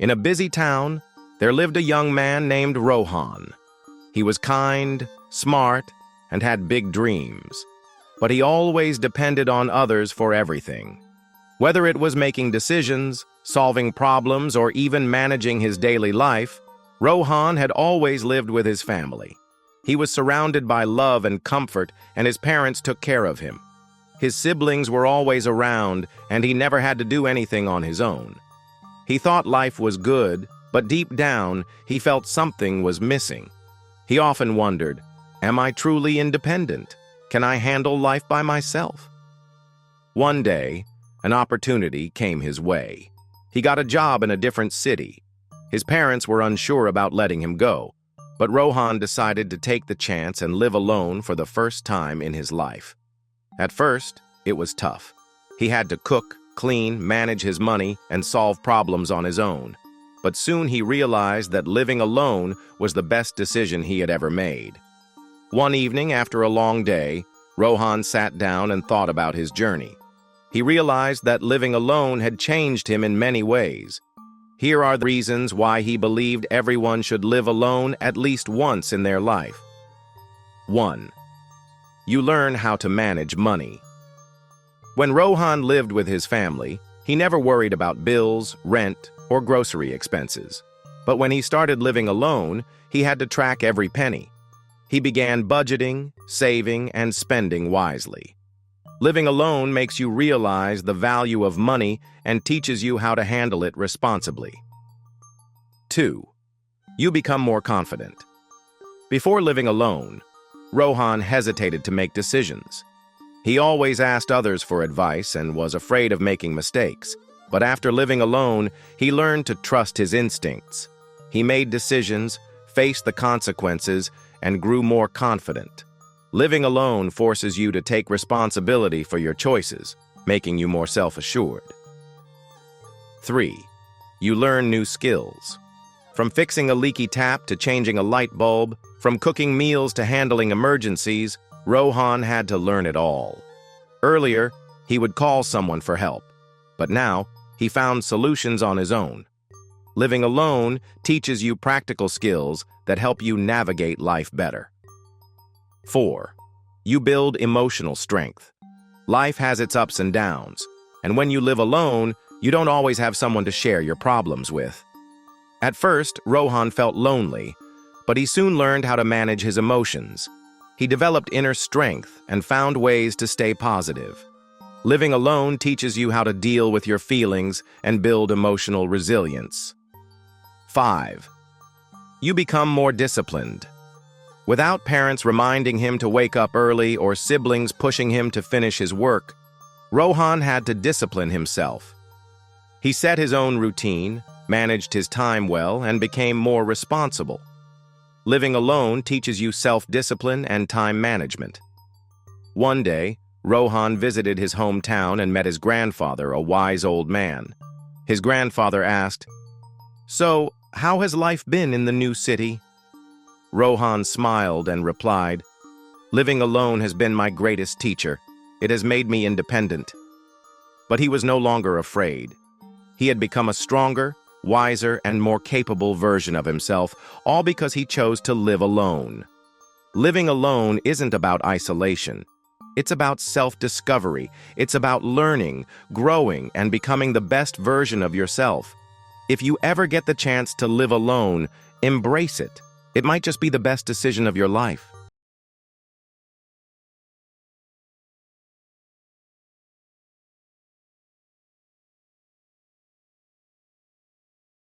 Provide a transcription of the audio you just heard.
In a busy town, there lived a young man named Rohan. He was kind, smart, and had big dreams. But he always depended on others for everything. Whether it was making decisions, solving problems, or even managing his daily life, Rohan had always lived with his family. He was surrounded by love and comfort, and his parents took care of him. His siblings were always around, and he never had to do anything on his own. He thought life was good, but deep down, he felt something was missing. He often wondered, am I truly independent? Can I handle life by myself? One day, an opportunity came his way. He got a job in a different city. His parents were unsure about letting him go, but Rohan decided to take the chance and live alone for the first time in his life. At first, it was tough. He had to cook, clean, manage his money, and solve problems on his own. But soon he realized that living alone was the best decision he had ever made. One evening, after a long day, Rohan sat down and thought about his journey. He realized that living alone had changed him in many ways. Here are the reasons why he believed everyone should live alone at least once in their life. 1. You learn how to manage money. When Rohan lived with his family, he never worried about bills, rent, or grocery expenses. But when he started living alone, he had to track every penny. He began budgeting, saving, and spending wisely. Living alone makes you realize the value of money and teaches you how to handle it responsibly. 2. You become more confident. Before living alone, Rohan hesitated to make decisions. He always asked others for advice and was afraid of making mistakes. But after living alone, he learned to trust his instincts. He made decisions, faced the consequences, and grew more confident. Living alone forces you to take responsibility for your choices, making you more self-assured. 3. You learn new skills. From fixing a leaky tap to changing a light bulb, from cooking meals to handling emergencies, Rohan had to learn it all. Earlier, he would call someone for help, but now he found solutions on his own. Living alone teaches you practical skills that help you navigate life better. 4. You build emotional strength. Life has its ups and downs, and when you live alone, you don't always have someone to share your problems with. At first, Rohan felt lonely, but he soon learned how to manage his emotions. He developed inner strength and found ways to stay positive. Living alone teaches you how to deal with your feelings and build emotional resilience. 5. You become more disciplined. Without parents reminding him to wake up early or siblings pushing him to finish his work, Rohan had to discipline himself. He set his own routine, managed his time well, and became more responsible. Living alone teaches you self-discipline and time management. One day, Rohan visited his hometown and met his grandfather, a wise old man. His grandfather asked, "So, how has life been in the new city?" Rohan smiled and replied, "Living alone has been my greatest teacher. It has made me independent." But he was no longer afraid. He had become a stronger, wiser, and more capable version of himself, all because he chose to live alone. Living alone isn't about isolation. It's about self-discovery. It's about learning, growing, and becoming the best version of yourself. If you ever get the chance to live alone, embrace it. It might just be the best decision of your life.